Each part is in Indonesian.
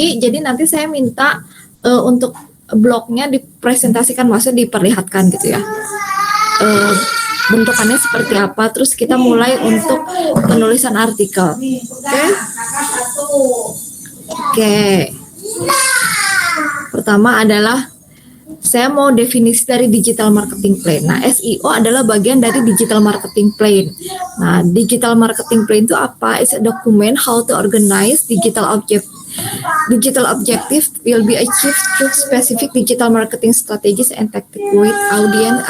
Jadi nanti saya minta untuk blognya dipresentasikan, maksudnya diperlihatkan gitu ya. Bentukannya seperti apa, terus kita mulai untuk penulisan artikel. Oke. Pertama adalah saya mau definisi dari digital marketing plan. Nah, SEO adalah bagian dari digital marketing plan. Nah, digital marketing plan itu apa? It's a document how to organize digital objective. Digital objective will be achieved through specific digital marketing strategies and tactics with audience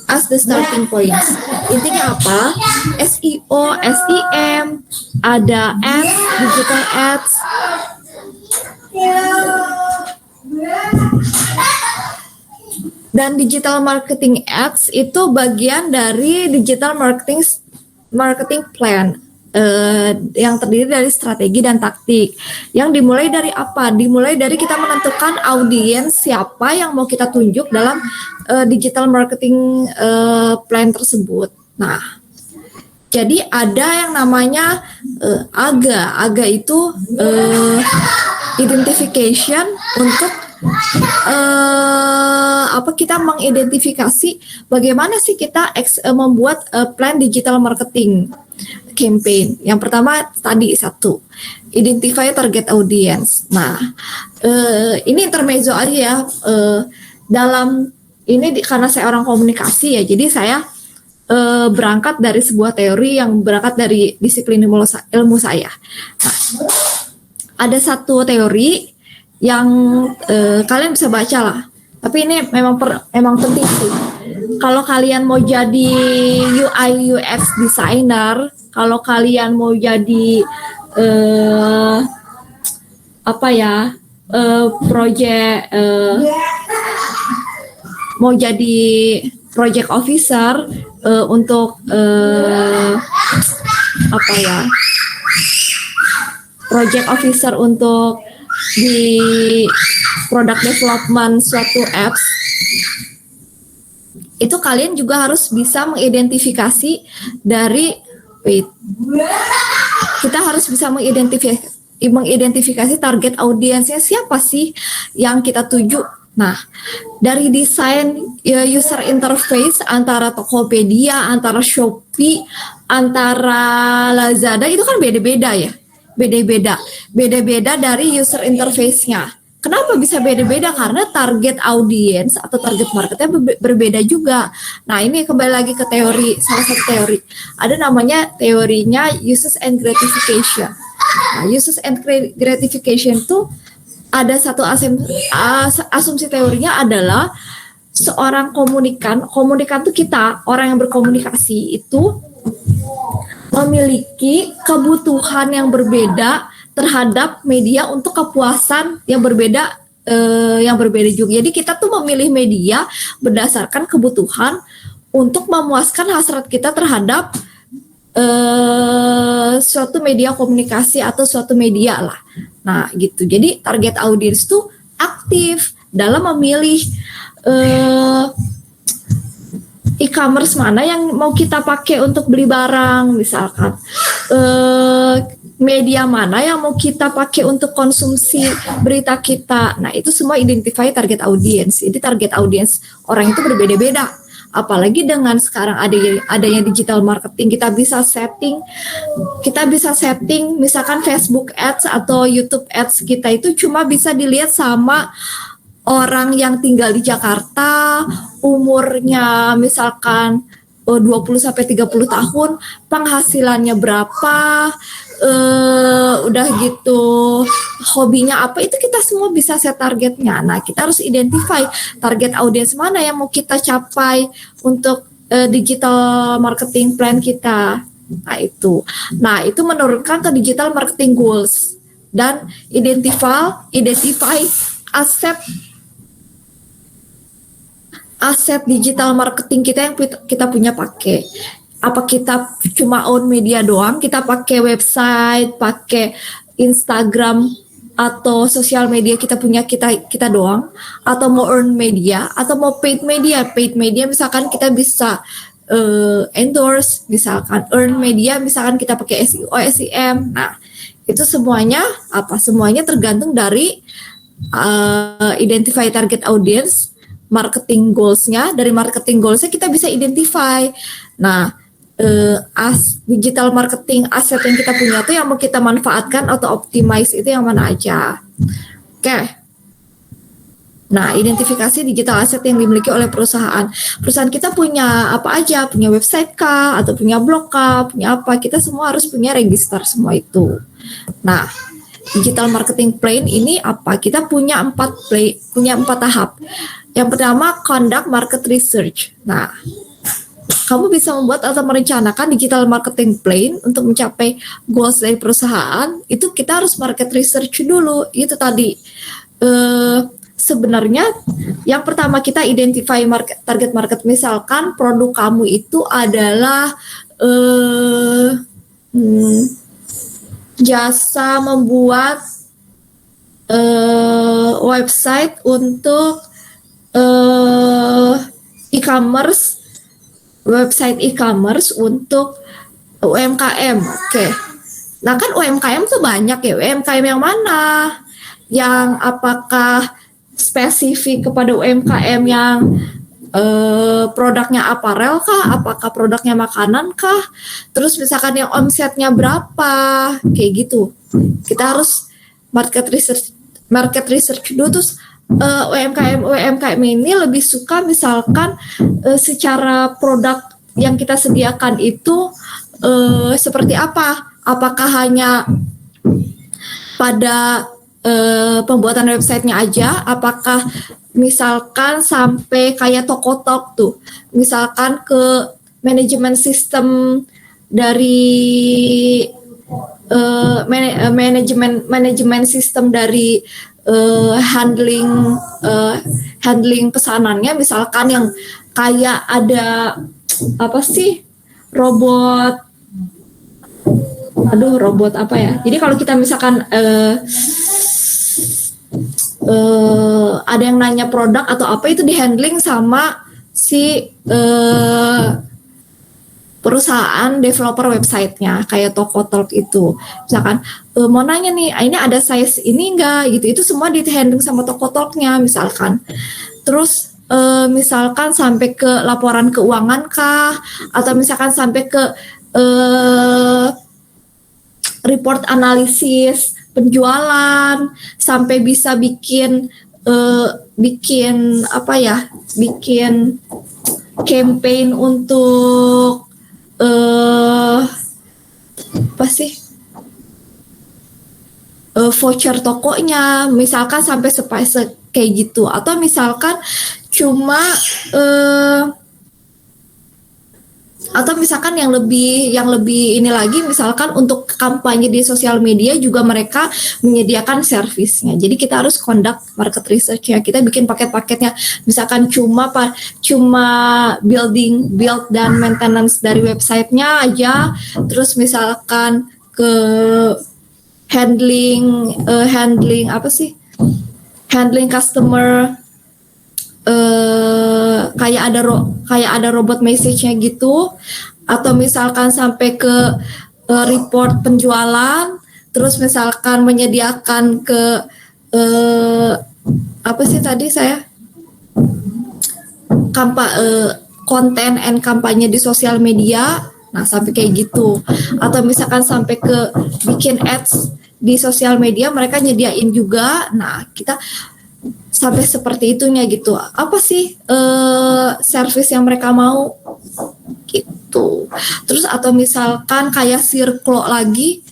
as the starting points. Intinya apa? SEO, SEM, ada ads, digital ads. Dan digital marketing ads itu bagian dari digital marketing plan. Yang terdiri dari strategi dan taktik. Yang dimulai dari apa? Dimulai dari kita menentukan audiens siapa yang mau kita tunjuk dalam digital marketing plan tersebut. Nah, jadi ada yang namanya AGA. AGA itu identification untuk kita mengidentifikasi bagaimana sih kita membuat plan digital marketing campaign. Yang pertama tadi satu, identify target audience. Nah, ini intermezzo aja ya. Dalam ini karena saya orang komunikasi ya, jadi saya berangkat dari sebuah teori yang berangkat dari disiplin ilmu saya. Nah, ada satu teori yang kalian bisa baca lah. Tapi ini memang penting sih. Kalau kalian mau jadi UI UX designer, kalau kalian mau jadi mau jadi project officer untuk project officer untuk di product development suatu apps, itu kalian juga harus bisa mengidentifikasi dari kita harus bisa mengidentifikasi target audiensnya siapa sih yang kita tuju. Nah, dari desain user interface antara Tokopedia, antara Shopee, antara Lazada itu kan beda-beda ya. Beda-beda dari user interface-nya. Kenapa bisa beda-beda? Karena target audience atau target marketnya berbeda juga. Nah, ini kembali lagi ke teori, salah satu teori. Ada namanya teorinya uses and gratification. Nah, uses and gratification itu ada satu asumsi teorinya adalah seorang komunikan itu kita, orang yang berkomunikasi itu memiliki kebutuhan yang berbeda terhadap media untuk kepuasan yang berbeda juga. Jadi kita tuh memilih media berdasarkan kebutuhan untuk memuaskan hasrat kita terhadap suatu media komunikasi atau suatu media lah. Nah, gitu. Jadi target audience tuh aktif dalam memilih e-commerce mana yang mau kita pakai untuk beli barang, misalkan media mana yang mau kita pakai untuk konsumsi berita kita. Nah, itu semua identify target audience. Jadi target audience orang itu berbeda-beda. Apalagi dengan sekarang adanya digital marketing, kita bisa setting misalkan Facebook Ads atau YouTube Ads kita itu cuma bisa dilihat sama orang yang tinggal di Jakarta, umurnya misalkan 20-30 tahun, penghasilannya berapa, udah gitu hobinya apa, itu kita semua bisa set targetnya. Nah, kita harus identify target audience mana yang mau kita capai untuk digital marketing plan kita. Nah, itu menurunkan ke digital marketing goals dan identify aset digital marketing kita yang kita punya pakai. Apa kita cuma own media doang, kita pakai website, pakai Instagram atau sosial media kita punya kita doang, atau mau earn media atau mau paid media misalkan kita bisa endorse, misalkan earn media misalkan kita pakai SEO, SEM. Nah, Itu semuanya apa? Semuanya tergantung dari identify target audience, marketing goals-nya. Dari marketing goals-nya kita bisa identify. Nah, digital marketing aset yang kita punya tuh yang mau kita manfaatkan atau optimize itu yang mana aja. Oke. Nah, identifikasi digital aset yang dimiliki oleh perusahaan. Perusahaan kita punya apa aja? Punya website kah? Atau punya blog kah? Punya apa? Kita semua harus punya register semua itu. Nah, digital marketing plan ini apa? Kita punya empat tahap. Yang pertama, conduct market research. Nah, kamu bisa membuat atau merencanakan digital marketing plan untuk mencapai goals dari perusahaan. Itu kita harus market research dulu. Itu tadi. Sebenarnya yang pertama kita identify target market. Misalkan produk kamu itu adalah jasa membuat website untuk e-commerce, website e-commerce untuk UMKM. Oke. Nah kan UMKM tuh banyak ya. UMKM yang mana? Yang apakah spesifik kepada UMKM yang produknya aparel kah? Apakah produknya makanan kah? Terus misalkan yang omsetnya berapa? Kayak gitu. Kita harus market research dulu. Terus UMKM ini lebih suka misalkan secara produk yang kita sediakan itu seperti apa? Apakah hanya pada pembuatan websitenya aja, apakah misalkan sampai kayak Tokotalk tuh, misalkan ke manajemen sistem dari manajemen sistem dari handling pesanannya, misalkan yang kayak ada apa sih robot apa ya? Jadi kalau kita misalkan ada yang nanya produk atau apa itu dihandling sama si perusahaan developer websitenya kayak Tokotalk itu. Misalkan mau nanya nih, ini ada size ini enggak gitu. Itu semua dihandling sama Tokotalknya misalkan. Terus misalkan sampai ke laporan keuangan kah, atau misalkan sampai ke report analisis penjualan, sampai bisa bikin apa ya, bikin campaign untuk apa sih voucher tokonya, misalkan sampai kayak gitu. Atau misalkan cuma atau misalkan yang lebih ini lagi, misalkan untuk kampanye di sosial media juga mereka menyediakan servisnya. Jadi kita harus conduct market research-nya. Kita bikin paket-paketnya. Misalkan cuma build dan maintenance dari websitenya aja. Terus misalkan ke handling apa sih? Handling customer, kayak ada robot message-nya gitu, atau misalkan sampai ke report penjualan, terus misalkan menyediakan ke apa sih tadi saya konten and kampanye di sosial media. Nah sampai kayak gitu, atau misalkan sampai ke bikin ads di sosial media, mereka nyediain juga. Nah kita sampai seperti itunya gitu. Apa sih service yang mereka mau gitu. Terus atau misalkan kayak Circlo lagi,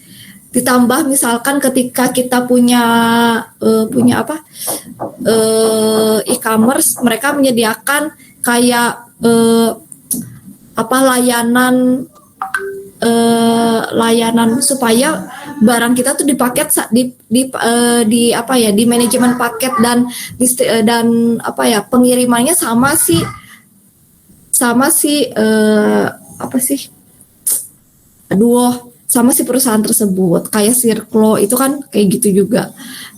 ditambah misalkan ketika kita punya apa e-commerce, mereka menyediakan kayak apa layanan supaya barang kita tuh dipaket di apa ya, di manajemen paket dan apa ya, pengirimannya sama si apa sih, sama si perusahaan tersebut. Kayak Circlo itu kan kayak gitu juga.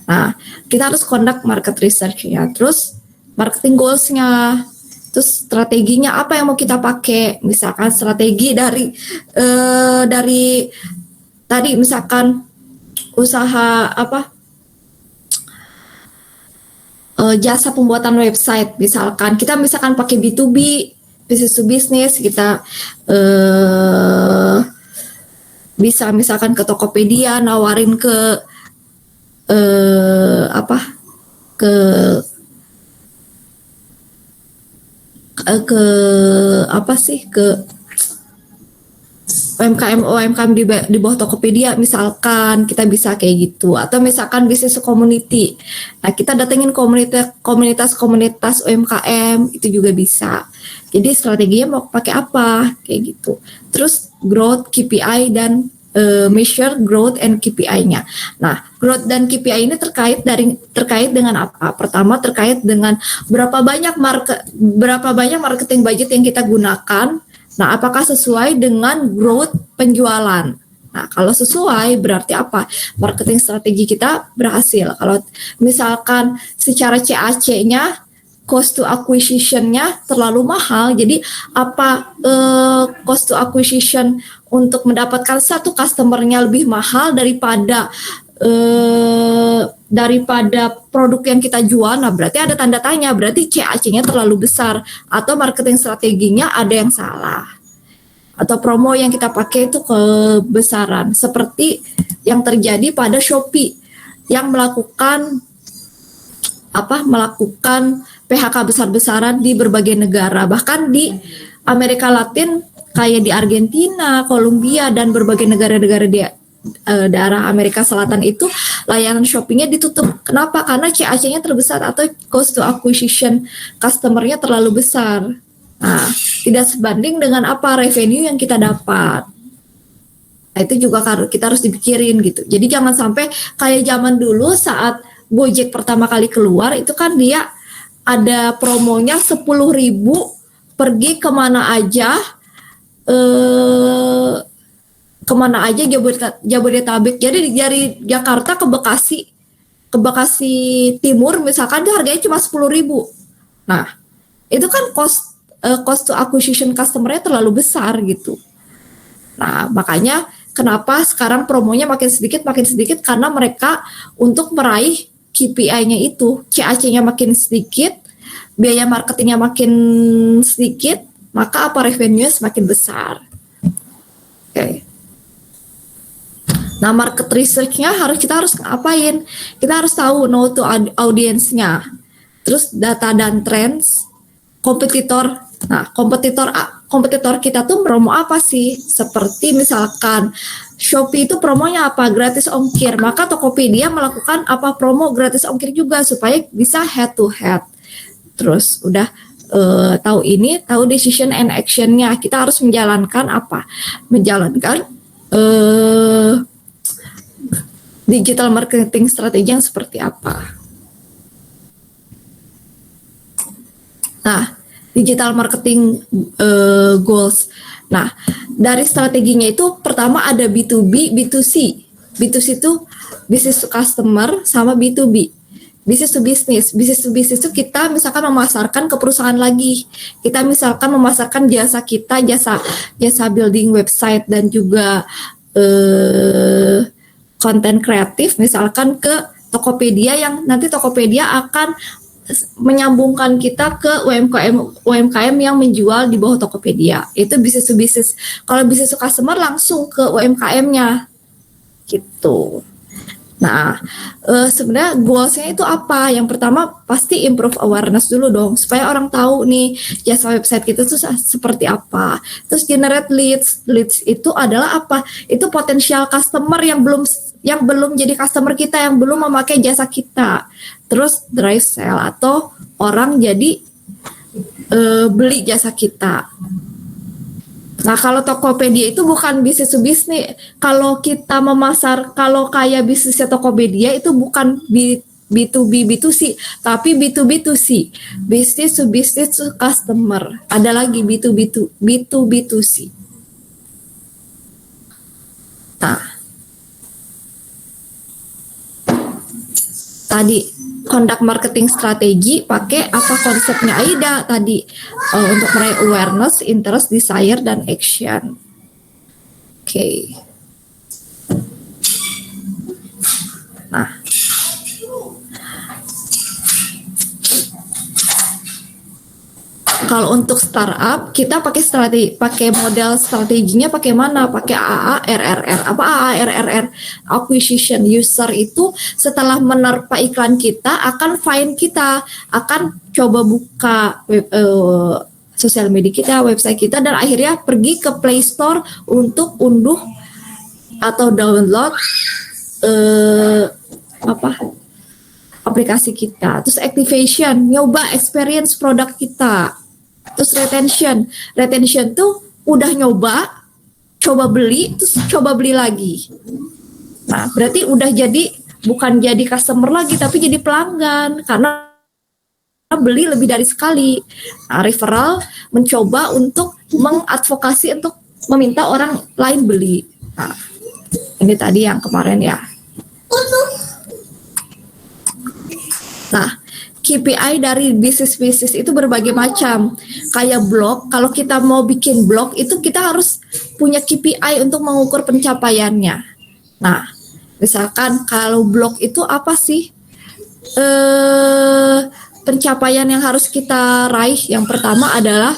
Nah kita harus conduct market research ya, terus marketing goals-nya, terus strateginya apa yang mau kita pakai. Misalkan strategi dari tadi misalkan usaha apa, jasa pembuatan website, misalkan kita pakai B2B, business to business, kita bisa misalkan ke Tokopedia nawarin ke apa, ke ke apa sih, ke UMKM di bawah Tokopedia, misalkan kita bisa kayak gitu. Atau misalkan bisnis community, nah kita datengin komunitas UMKM, itu juga bisa. Jadi strateginya mau pakai apa kayak gitu. Terus growth, KPI, dan measure growth and KPI-nya. Nah, growth dan KPI ini terkait dengan apa? Pertama, terkait dengan berapa banyak marketing budget yang kita gunakan. Nah, apakah sesuai dengan growth penjualan? Nah, kalau sesuai berarti apa? Marketing strategi kita berhasil. Kalau misalkan secara CAC-nya, cost to acquisition-nya terlalu mahal, jadi apa cost to acquisition untuk mendapatkan satu customer-nya lebih mahal daripada produk yang kita jual, nah berarti ada tanda tanya, berarti CAC-nya terlalu besar, atau marketing strateginya ada yang salah, atau promo yang kita pakai itu kebesaran, seperti yang terjadi pada Shopee yang melakukan PHK besar-besaran di berbagai negara, bahkan di Amerika Latin kayak di Argentina, Kolombia, dan berbagai negara-negara di daerah Amerika Selatan itu layanan shoppingnya ditutup. Kenapa? Karena CAC-nya terbesar atau cost to acquisition customer-nya terlalu besar. Nah, tidak sebanding dengan apa revenue yang kita dapat. Nah, itu juga kita harus dipikirin gitu. Jadi jangan sampai kayak zaman dulu saat Gojek pertama kali keluar, itu kan dia ada promonya 10.000 pergi kemana aja Jabodetabek. Jadi dari Jakarta ke Bekasi Timur misalkan, itu harganya cuma 10.000. Nah, itu kan cost to acquisition customer-nya terlalu besar gitu. Nah, makanya kenapa sekarang promonya makin sedikit karena mereka untuk meraih KPI-nya itu, CAC-nya makin sedikit, biaya marketingnya makin sedikit, maka apa revenue-nya semakin besar. Oke. Nah, market research-nya kita harus ngapain? Kita harus tahu know to audience-nya. Terus data dan trends, kompetitor. Nah, kompetitor kita tuh promo apa sih? Seperti misalkan Shopee itu promonya apa? Gratis ongkir. Maka Tokopedia melakukan apa? Promo gratis ongkir juga supaya bisa head to head. Terus udah tahu decision and action-nya. Kita harus menjalankan apa? Menjalankan digital marketing strategi yang seperti apa? Nah, digital marketing goals. Nah, dari strateginya itu pertama ada B2B, B2C. B2C itu business to customer sama B2B. Business to business. Business to business itu kita misalkan memasarkan ke perusahaan lagi. Kita misalkan memasarkan jasa kita, jasa building website dan juga konten kreatif misalkan ke Tokopedia, yang nanti Tokopedia akan menyambungkan kita ke UMKM yang menjual di bawah Tokopedia. Itu business to business. Kalau business to customer langsung ke UMKM-nya gitu. Nah, sebenarnya goals-nya itu apa? Yang pertama pasti improve awareness dulu dong, supaya orang tahu nih jasa website kita tuh seperti apa. Terus generate leads. Leads itu adalah apa? Itu potensial customer yang belum jadi customer kita, yang belum memakai jasa kita. Terus drive sale atau orang jadi beli jasa kita. Nah, kalau Tokopedia itu bukan bisnis to bisnis. Kalau kita kalau kayak bisnisnya Tokopedia itu bukan B2B, B2C, tapi B2B2C. Business to business to customer. Ada lagi B2B2C. Nah, tadi conduct marketing strategi pakai apa konsepnya AIDA tadi untuk meraih awareness, interest, desire, dan action. Oke. Nah, kalau untuk startup kita pakai model strateginya pakai mana? Pakai AARRR. Apa AARRR? Acquisition. User itu setelah menerpa iklan kita akan find kita, akan coba buka sosial media kita, website kita, dan akhirnya pergi ke Play Store untuk unduh atau download aplikasi kita. Terus activation, nyoba experience produk kita. Terus retention tuh udah nyoba, coba beli, terus coba beli lagi. Nah, berarti udah bukan jadi customer lagi, tapi jadi pelanggan karena beli lebih dari sekali. Nah, referral mencoba untuk mengadvokasi untuk meminta orang lain beli. Nah, ini tadi yang kemarin ya. Nah, KPI dari bisnis-bisnis itu berbagai macam. Kayak blog, kalau kita mau bikin blog itu kita harus punya KPI untuk mengukur pencapaiannya. Nah, misalkan kalau blog itu apa sih? Pencapaian yang harus kita raih. Yang pertama adalah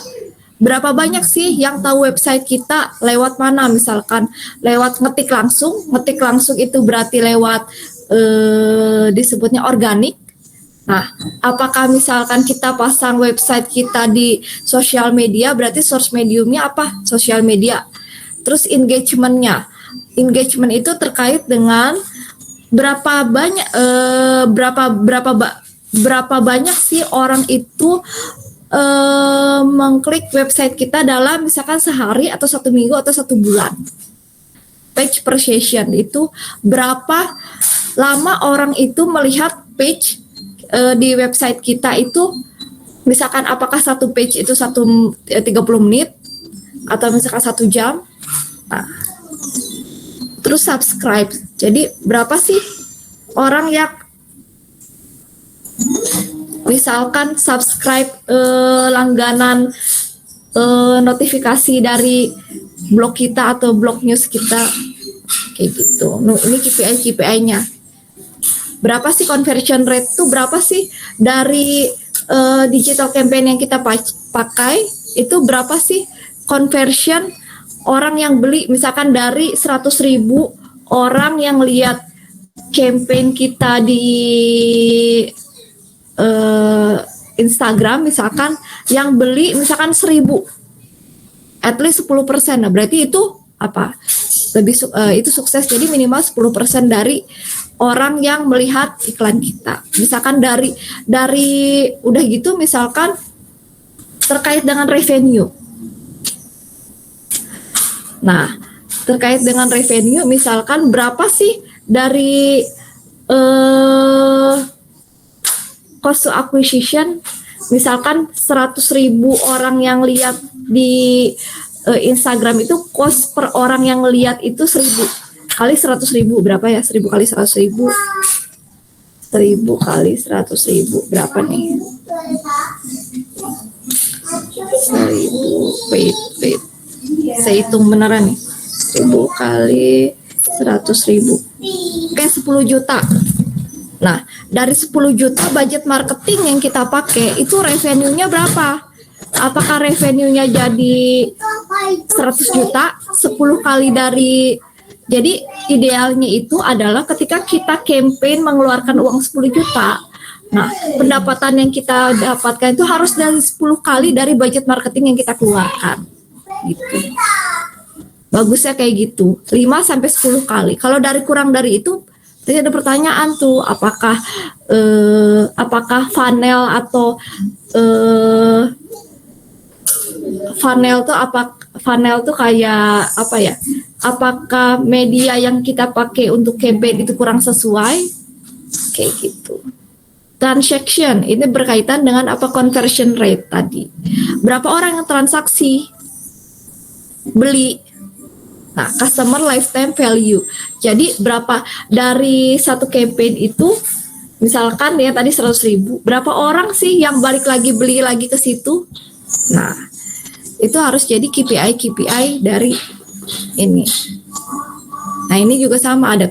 berapa banyak sih yang tahu website kita lewat mana? Misalkan lewat ngetik langsung itu berarti lewat disebutnya organik. Nah, apakah misalkan kita pasang website kita di sosial media, berarti source mediumnya apa? Sosial media. Terus engagement itu terkait dengan berapa banyak sih orang itu mengklik website kita dalam misalkan sehari atau 1 minggu atau 1 bulan. Page per session itu berapa lama orang itu melihat page di website kita itu, misalkan apakah satu page itu 30 menit atau misalkan 1 jam. Nah, terus subscribe. Jadi berapa sih orang yang misalkan subscribe langganan notifikasi dari blog kita atau blog news kita kayak gitu. Nah, ini KPI-nya. Berapa sih conversion rate tuh, berapa sih dari digital campaign yang kita pakai itu, berapa sih conversion orang yang beli, misalkan dari 100.000 orang yang lihat campaign kita di Instagram misalkan, yang beli misalkan 1.000, at least 10%. Nah, berarti itu apa? Itu sukses. Jadi minimal 10% dari orang yang melihat iklan kita. Misalkan dari udah gitu, misalkan terkait dengan revenue. Nah, terkait dengan revenue, misalkan berapa sih dari cost to acquisition, misalkan 100.000 orang yang lihat di Instagram itu, cost per orang yang lihat itu 1.000 kali 100.000, berapa ya? 1.000 kali 100.000, 1.000 kali 100.000 berapa nih? 1.000, wait, saya hitung beneran nih. 1.000 kali 100.000, oke, 10 juta. Nah, dari 10 juta budget marketing yang kita pakai itu revenue-nya berapa? Apakah revenue-nya jadi 100 juta, 10 kali dari, jadi idealnya itu adalah ketika kita campaign mengeluarkan uang 10 juta, nah pendapatan yang kita dapatkan itu harus dari 10 kali dari budget marketing yang kita keluarkan gitu. Bagusnya kayak gitu, 5-10 kali. Kalau kurang dari itu, tadi ada pertanyaan tuh, apakah funnel atau funnel tuh kayak apa ya? Apakah media yang kita pakai untuk campaign itu kurang sesuai? Kayak gitu. Transaction ini berkaitan dengan apa? Conversion rate tadi. Berapa orang yang transaksi beli? Nah, customer lifetime value. Jadi berapa dari satu campaign itu, misalkan ya tadi 100.000, berapa orang sih yang balik lagi beli lagi ke situ? Nah, itu harus jadi KPI dari ini. Nah, ini juga sama, ada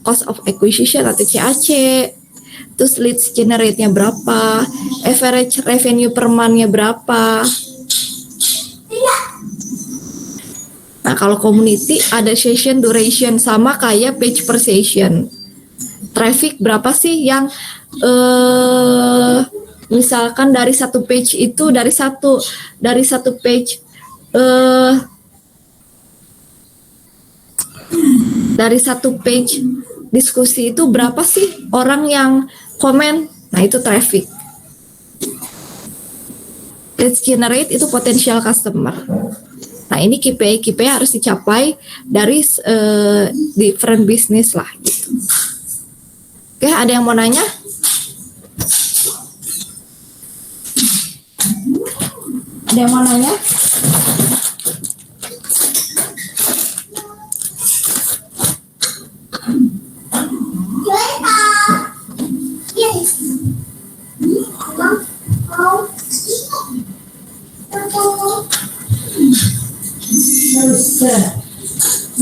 cost of acquisition atau CAC, terus leads generate-nya berapa, average revenue per month-nya berapa. Nah, kalau community ada session duration sama kayak page per session. Traffic berapa sih yang misalkan dari satu page itu dari satu page dari satu page diskusi itu berapa sih orang yang komen? Nah, itu traffic. Leads generate itu potential customer. Nah, ini KPI harus dicapai dari different business lah gitu. Oke, ada yang mau nanya? Ada yang mau nanya?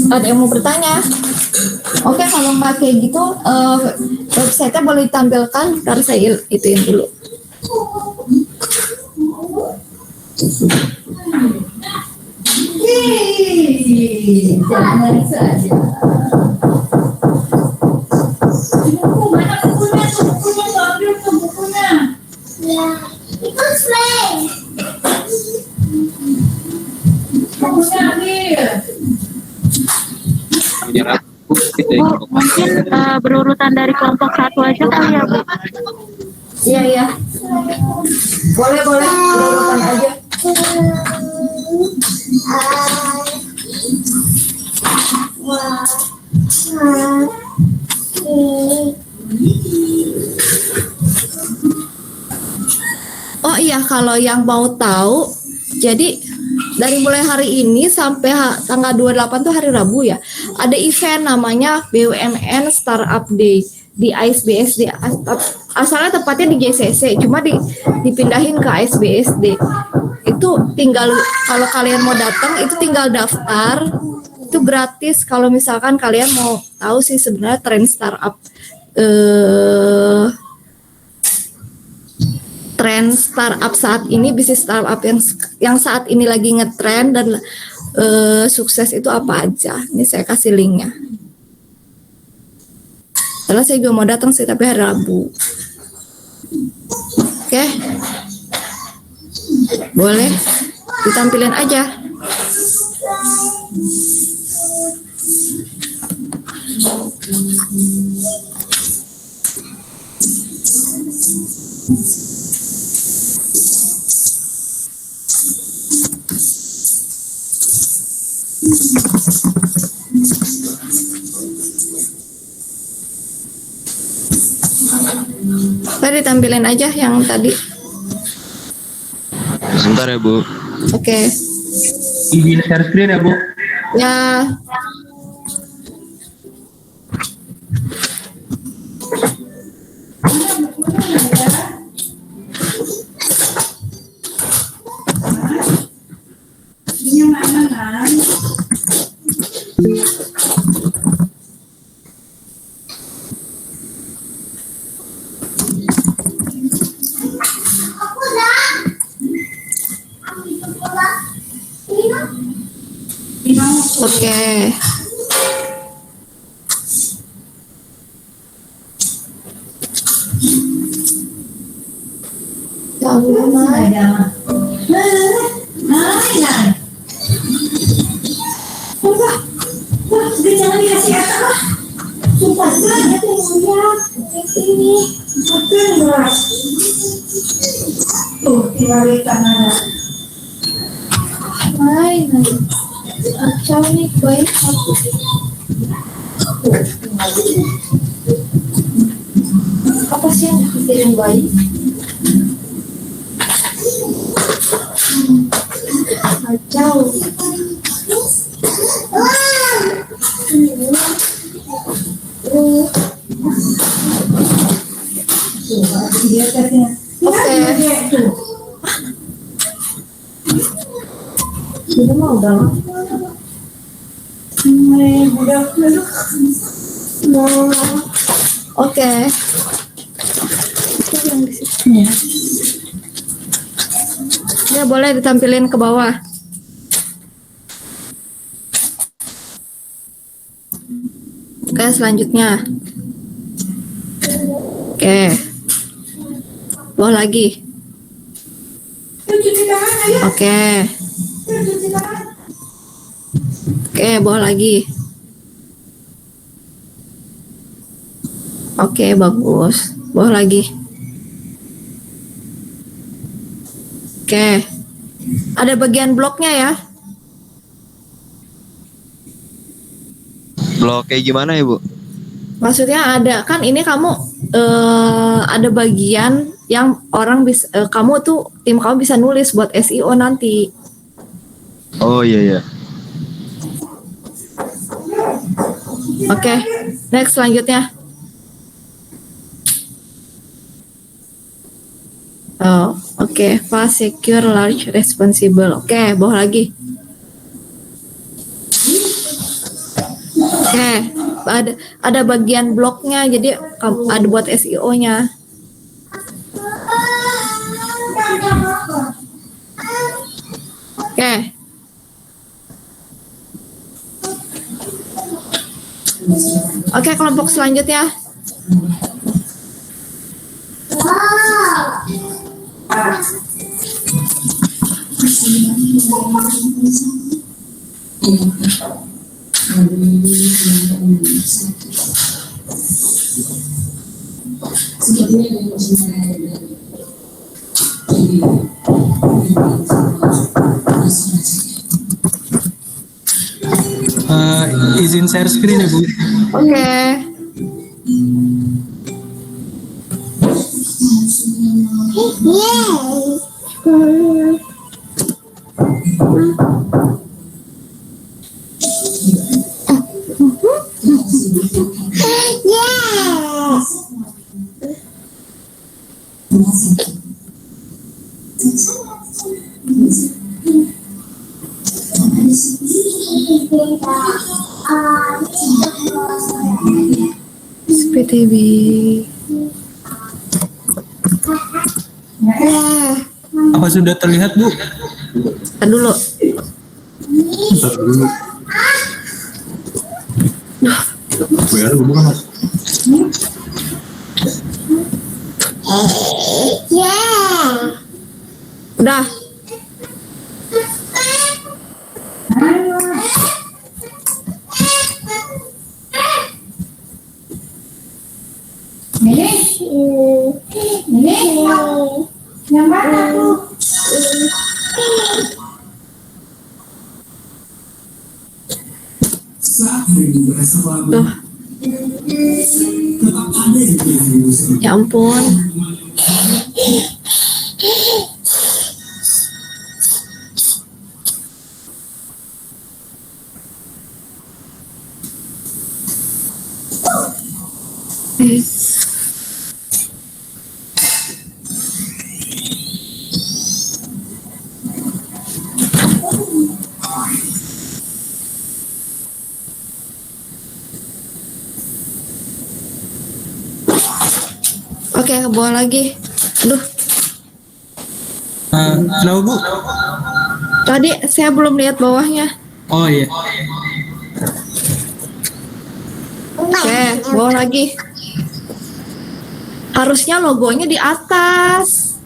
Ada yang mau bertanya? Oke, kalau nggak kayak gitu, website-nya boleh ditampilkan. Ntar saya ituin dulu. Jangan saja. Mana bukunya, ambil ke bukunya. Ya, itu slay. Bukunya ambil. Mungkin berurutan dari kelompok satu aja kali ya, Bu? Iya. Boleh berurutan aja. Oh iya, kalau yang mau tahu, jadi dari mulai hari ini sampai tanggal 28 tuh hari Rabu ya, ada event namanya BUMN Startup Day di ASBSD. Asalnya tepatnya di JCC, cuma dipindahin ke ASBSD. Itu tinggal, kalau kalian mau datang itu tinggal daftar, itu gratis. Kalau misalkan kalian mau tahu sih sebenarnya tren startup, tren startup saat ini, bisnis startup yang saat ini lagi ngetrend dan sukses itu apa aja. Ini saya kasih linknya. Karena saya juga mau datang sih, tapi hari Rabu. Oke. Boleh ditampilin aja. Tadi tampilin aja yang tadi. Sebentar ya, Bu. Oke. Izin share screen ya, Bu. Ya. Oke. Jangan dikasih kata lah. Sumpah saja tuh lihat ini. Betul mas. Tuh tinggal di kanan. Hai, kacau nih gue. Apa sih yang dipikirin bayi? Kacau. Itu mah udah lah. Oke. Itu yang di situ. Ya, boleh ditampilin ke bawah. Oke, selanjutnya. Oke. Bawah lagi. Oke. Oke, bawah lagi. Oke, bagus. Bawah lagi. Oke. Ada bagian bloknya ya. Blok kayak gimana ya, Bu? Maksudnya ada kan ini kamu ada bagian yang orang bisa kamu tuh tim kamu bisa nulis buat SEO nanti. Oh iya iya. Oke, next selanjutnya. Oh, oke, fast, secure, large, responsible. Oke, bawah lagi. Oke, ada bagian bloknya, jadi ada buat SEO-nya. Oke. Oke, kelompok selanjutnya. Izin share screen ya Bu. Oke. SPTB. Apa sudah terlihat Bu? Tar dulu. Udah. Yang mana Bu? Tuh. Ya ampun. Oke, ke bawah lagi. Aduh, Kenapa Bu? tadi saya belum lihat bawahnya. Oh iya. Oke, bawah lagi. Harusnya logonya di atas.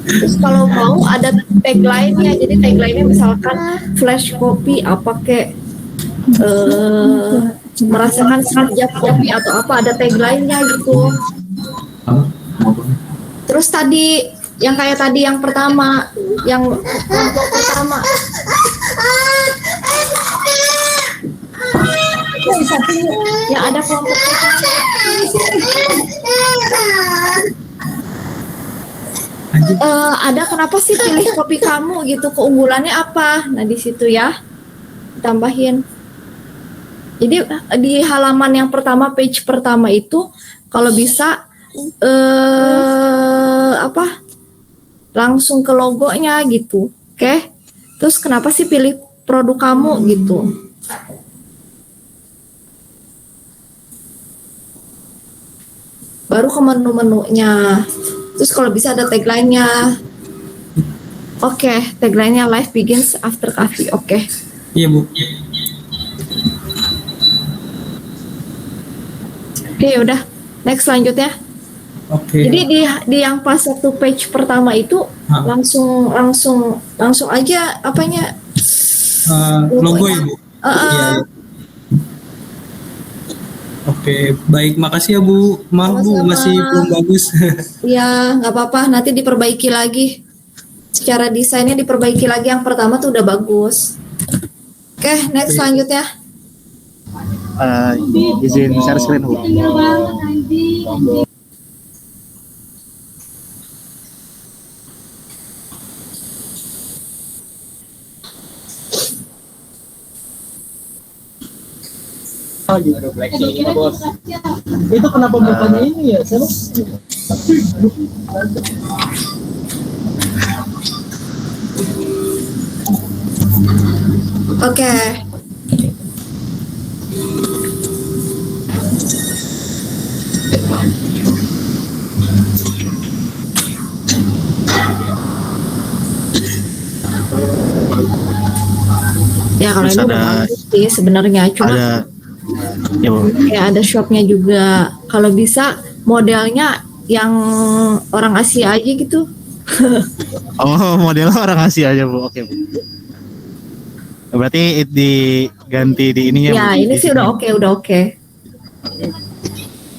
Terus kalau mau ada tagline-nya, jadi tagline-nya misalkan flash copy apa kek merasakan sekejap kopi atau apa, ada tagline-nya gitu. Terus tadi yang kayak tadi yang pertama, yang kelompok pertama. Ya ada kelompok pertama. Ada kenapa sih pilih kopi kamu gitu, keunggulannya apa? Nah di situ ya tambahin. Jadi di halaman yang pertama, page pertama itu kalau bisa apa langsung ke logonya gitu, oke? Terus kenapa sih pilih produk kamu gitu? baru ke menu-menunya. Terus kalau bisa ada tagline-nya. Oke, tagline-nya life begins after coffee. Oke. Iya Bu. Oke, udah. Next selanjutnya. Oke. Jadi di yang pas satu page pertama itu Ah. langsung aja apanya? Logo ya Bu. Iya. Uh, Oke, baik, makasih ya Bu. Maaf Bu, Sama-sama. masih belum bagus. Ya, nggak apa-apa. Nanti diperbaiki lagi. Secara desainnya diperbaiki lagi. Yang pertama tuh udah bagus. Oke, next selanjutnya. Izin share screen Bu. Itu kenapa mukanya ini ya? Saya Oke. Ya kalau Terus ini udah ada- bagus sih sebenarnya, cuma Ada ya Bu. kayak ada shopnya juga. Kalau bisa modelnya yang orang Asia aja gitu. Oh, modelnya orang Asia aja Bu. Oke Bu. Berarti diganti di ininya Ya, Bu. ini sih udah oke, udah oke.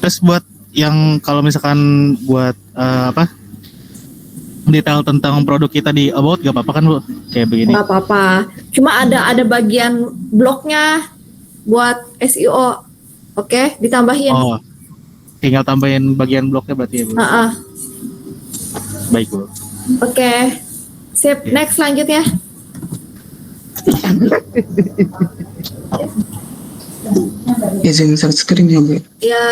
Terus buat yang kalau misalkan buat apa? Detail tentang produk kita di about gak apa-apa kan Bu? Kayak begini. Nggak apa-apa. Cuma ada bagian blognya buat SEO. Oke, ditambahin. Oh. Tinggal tambahin bagian bloknya berarti ya Bu. Ah, ah. Baik Bu. Oke. Sip, next selanjutnya. Izin share screen ya Bu. Ya,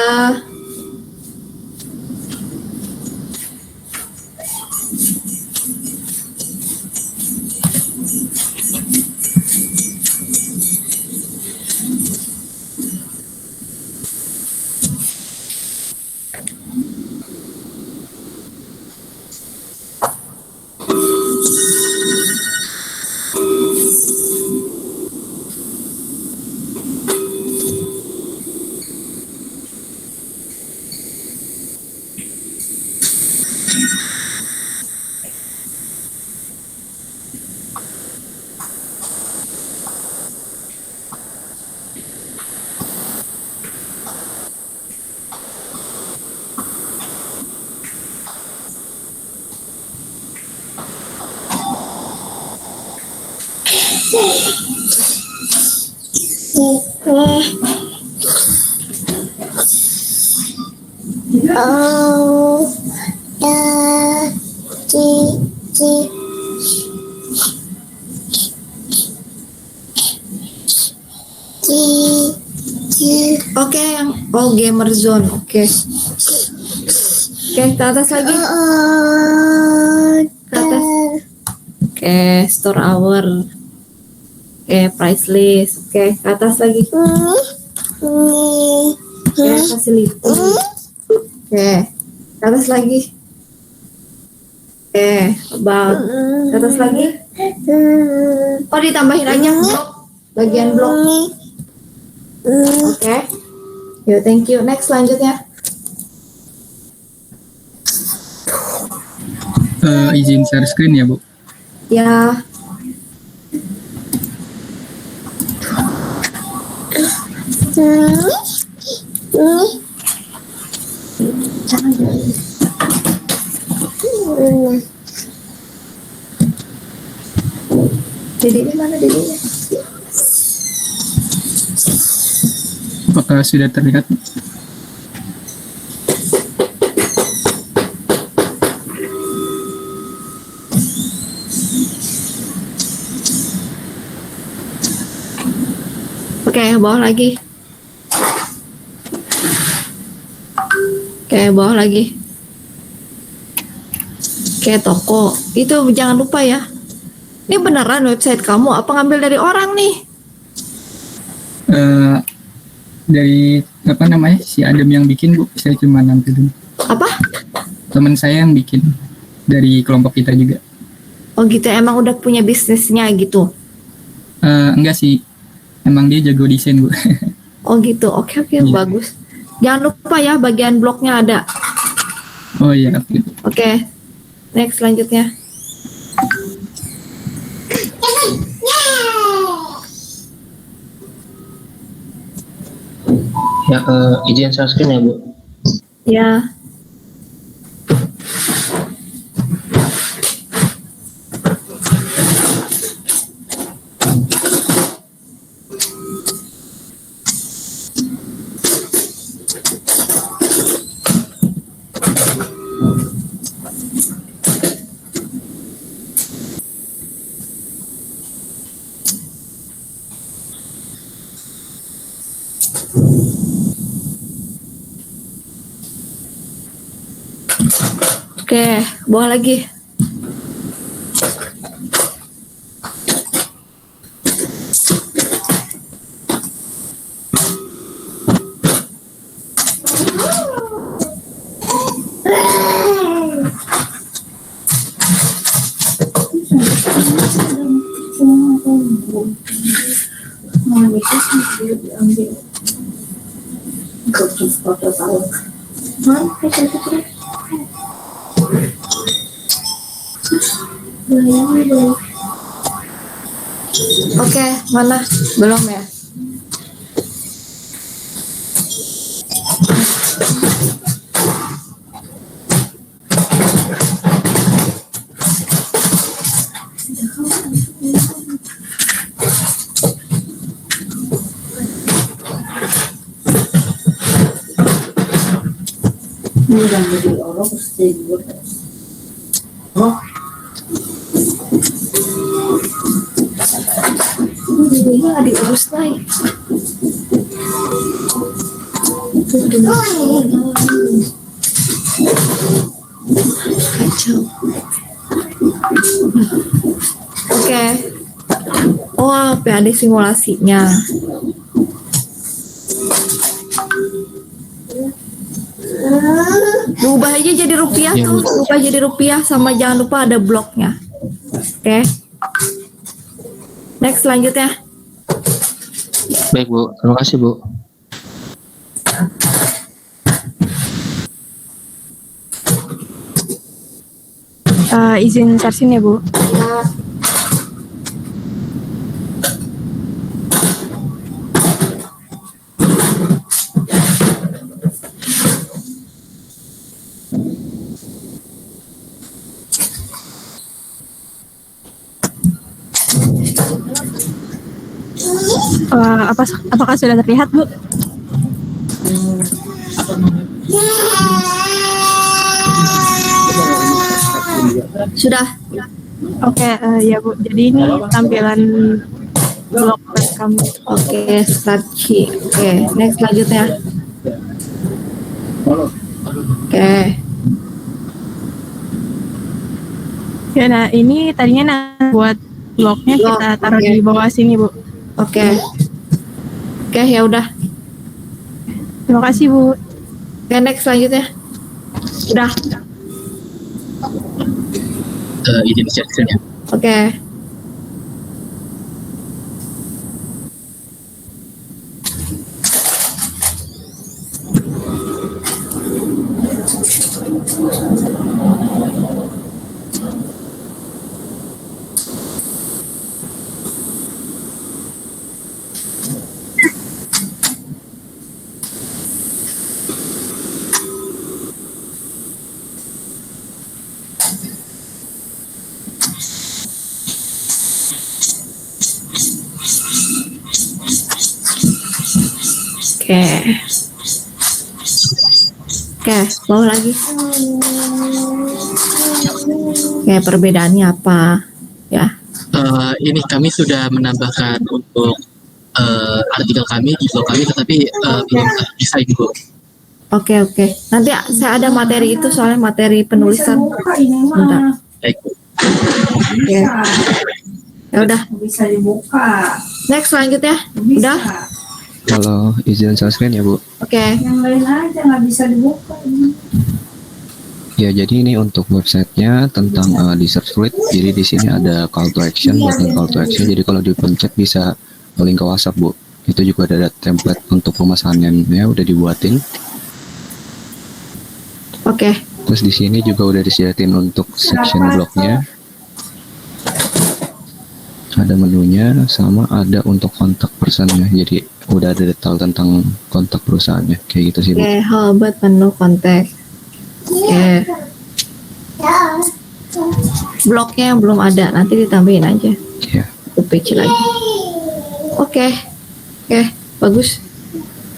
oke yang gamer zone. Oke. Oke, ke atas lagi. Ke atas. Oke, store hour. Oke, price list. Oke, ke atas lagi. Oke, facility. Oke, ke atas lagi. Oke, about. Ke atas lagi. Oh, ditambahin aja blog. Bagian blog. Oke. Yo, thank you. Next selanjutnya. Izin share screen ya Bu. Ya. Dedinya mana dedinya? Apakah sudah terlihat? Oke, bawah lagi. Oke, bawah lagi. Oke, toko. Itu jangan lupa ya. Ini beneran website kamu apa ngambil dari orang nih? Dari apa namanya si Adam yang bikin Bu, saya cuma nampilin. Apa? Teman saya yang bikin dari kelompok kita juga. Oh gitu, emang udah punya bisnisnya gitu. Enggak sih, emang dia jago desain Bu. Oh gitu, oke Iya. bagus. Jangan lupa ya bagian blognya ada. Oh iya, oke. Oke, next selanjutnya. Ya, izin share screen ya Bu. Ya, oke, bawah lagi. Oke, mana? Belum ya? Jadinya nggak diurus lagi. Kacau. Oke. Oh, PAD simulasinya. Ubah aja jadi rupiah tuh, ubah jadi rupiah sama jangan lupa ada bloknya. Oke. Next selanjutnya. Baik Bu, terima kasih Bu. Izin sarsin ya Bu. Apakah sudah terlihat Bu? Sudah. Oke, ya Bu. Jadi ini tampilan blog kami. Oke, start sheet. Oke, next selanjutnya. Oke. Ya, nah ini tadinya buat blognya kita taruh di bawah sini Bu. Oke. Oke, ya udah. Terima kasih Bu. Oke, next selanjutnya. Udah. Izin share screen ya. Oke. Oke. Oke, bawah lagi. Oke, perbedaannya apa? Ya. Ini kami sudah menambahkan untuk artikel kami di blog kami, tetapi belum desain Bu. Oke. Nanti saya ada materi itu soalnya materi penulisan. Bentar. Baik Bu. Oke. Ya udah. Bisa dibuka. Next selanjutnya. Udah? Halo, izin share screen ya Bu. Oke. Yang lain aja nggak bisa dibuka. Ya, jadi ini untuk websitenya tentang di search fluid. Jadi di sini ada call to action, button call to action. Jadi kalau dipencet bisa link ke WhatsApp, Bu. Itu juga ada template untuk pemesanannya udah dibuatin. Oke. Terus di sini juga udah disediain untuk section blognya. Ada menunya sama ada untuk kontak personnya. Jadi udah ada detail tentang kontak perusahaannya. Kayak gitu sih, Bu. Oke, how about menu kontak? Oke. Blognya yang belum ada, nanti ditambahin aja. Iya. Satu page lagi. Oke, bagus.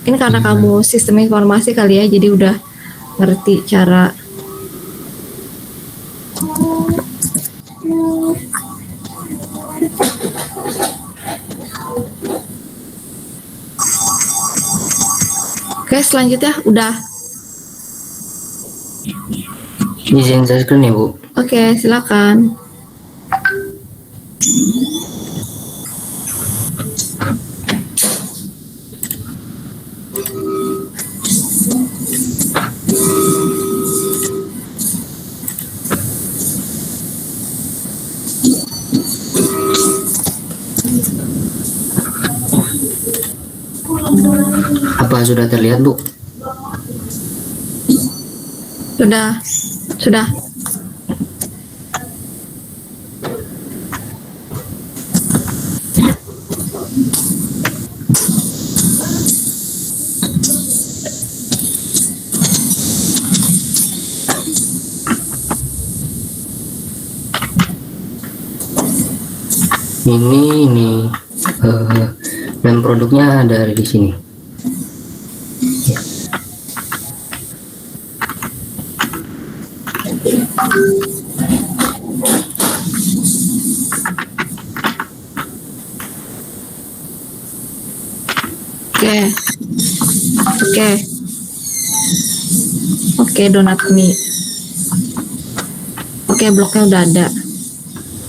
Ini karena kamu sistem informasi kali ya, jadi udah ngerti cara. Oke, selanjutnya udah. Izin share screen ya, Bu. Oke, silakan. Apa sudah terlihat, Bu? Sudah. Ini dan produknya ada di sini. Oke, donat mie. Oke, bloknya udah ada.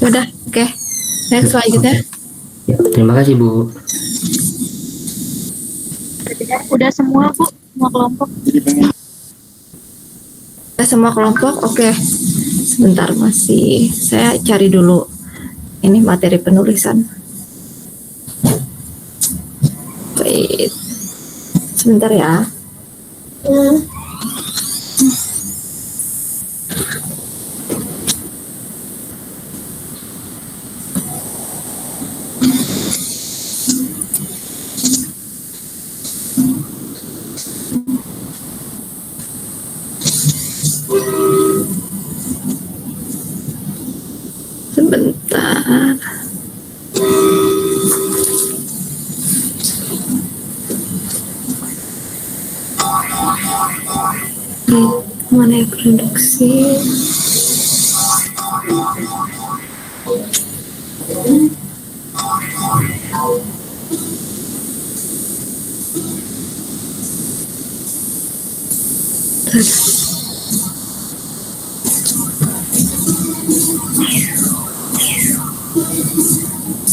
Udah, oke. Next selanjutnya. Ya, terima kasih, Bu. Udah semua, Bu, semua kelompok. Udah semua kelompok, oke. Sebentar, masih saya cari dulu ini materi penulisan. Wait. Sebentar ya. Sebentar. Mana ya produksi?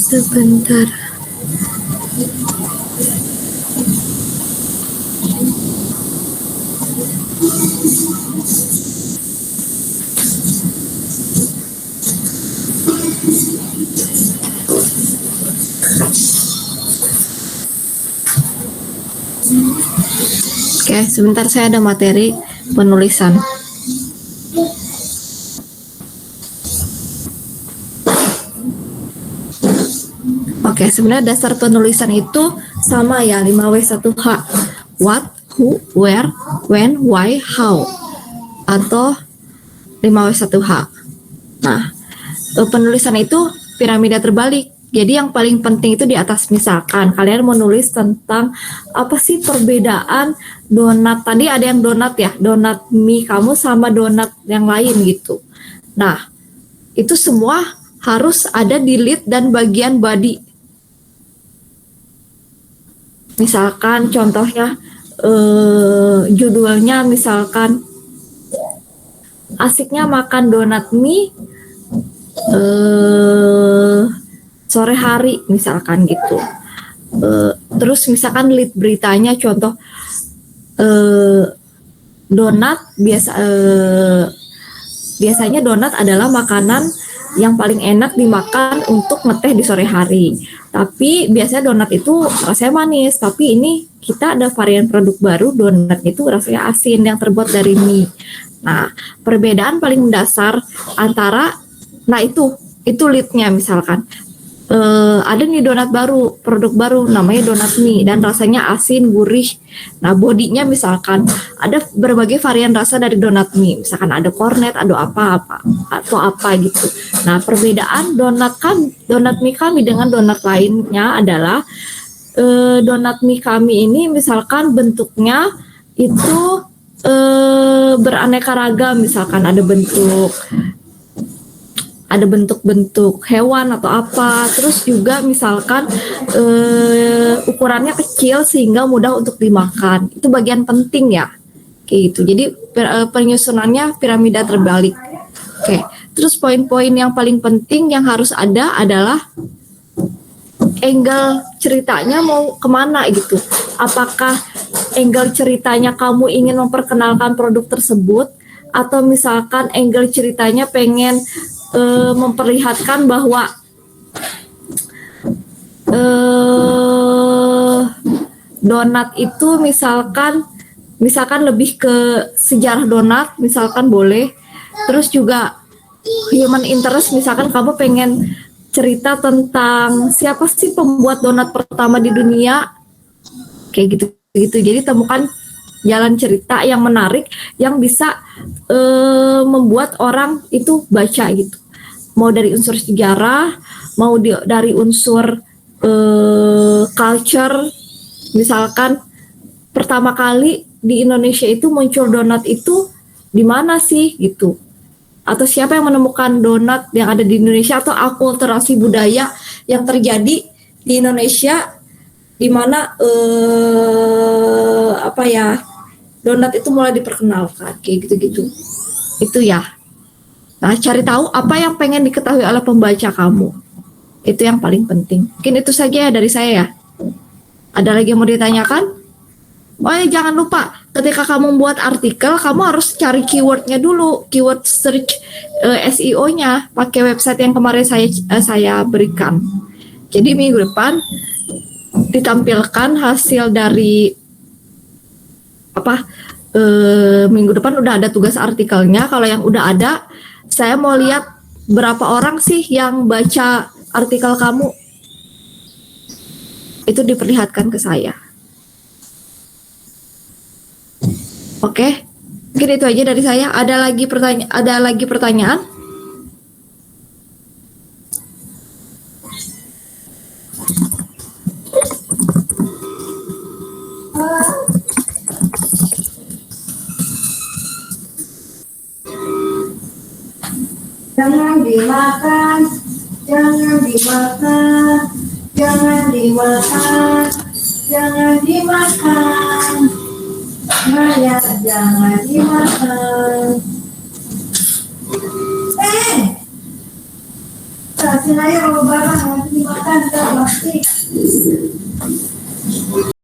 Sebentar. Oke, sebentar saya ada materi penulisan. Oke, sebenarnya dasar penulisan itu sama ya, 5W1H. What, who, where, when, why, how. Atau 5W1H. Nah, penulisan itu piramida terbalik. Jadi yang paling penting itu di atas, misalkan kalian mau nulis tentang apa sih perbedaan donat, tadi ada yang donat ya, donat mie kamu sama donat yang lain gitu. Nah, itu semua harus ada di lead dan bagian body. Misalkan contohnya judulnya misalkan asiknya makan donat mie sore hari misalkan gitu. Terus misalkan lead beritanya contoh donat biasa biasanya donat adalah makanan yang paling enak dimakan untuk ngeteh di sore hari. Tapi biasanya donat itu rasanya manis, tapi ini kita ada varian produk baru, donat itu rasanya asin yang terbuat dari mie. Nah, perbedaan paling mendasar antara, nah itu leadnya misalkan. Ada nih donat baru, produk baru namanya donat mie dan rasanya asin, gurih. Nah, bodinya misalkan ada berbagai varian rasa dari donat mie. Misalkan ada kornet, ada apa-apa atau apa gitu. Nah, perbedaan donat mie kami dengan donat lainnya adalah donat mie kami ini misalkan bentuknya itu beraneka ragam, misalkan ada bentuk hewan atau apa, terus juga misalkan ukurannya kecil sehingga mudah untuk dimakan. Itu bagian penting ya, kayak gitu. Jadi penyusunannya piramida terbalik. Oke, terus poin-poin yang paling penting yang harus ada adalah angle ceritanya mau kemana gitu. Apakah angle ceritanya kamu ingin memperkenalkan produk tersebut, atau misalkan angle ceritanya pengen memperlihatkan bahwa donat itu misalkan lebih ke sejarah donat, misalkan boleh. Terus juga human interest, misalkan kamu pengen cerita tentang siapa sih pembuat donat pertama di dunia, kayak gitu. Jadi temukan jalan cerita yang menarik yang bisa membuat orang itu baca gitu. Mau dari unsur sejarah, mau dari unsur culture. Misalkan pertama kali di Indonesia itu muncul donat itu di mana sih gitu. Atau siapa yang menemukan donat yang ada di Indonesia, atau akulturasi budaya yang terjadi di Indonesia di mana donat itu mulai diperkenalkan, kayak gitu-gitu. Itu ya. Nah, cari tahu apa yang pengen diketahui oleh pembaca kamu. Itu yang paling penting. Mungkin itu saja ya dari saya ya. Ada lagi yang mau ditanyakan? Oh ya, jangan lupa ketika kamu membuat artikel, kamu harus cari keywordnya dulu, keyword search SEO-nya, pakai website yang kemarin saya berikan. Jadi minggu depan ditampilkan hasil dari minggu depan udah ada tugas artikelnya. Kalau yang udah ada, saya mau lihat berapa orang sih yang baca artikel kamu. Itu diperlihatkan ke saya. Oke, mungkin itu aja dari saya. Ada lagi pertanyaan? Jangan dimakan, jangan dimakan, jangan dimakan, jangan dimakan. Mayat jangan dimakan. Kasih aja kalau barang nanti dimakan, kita plastik.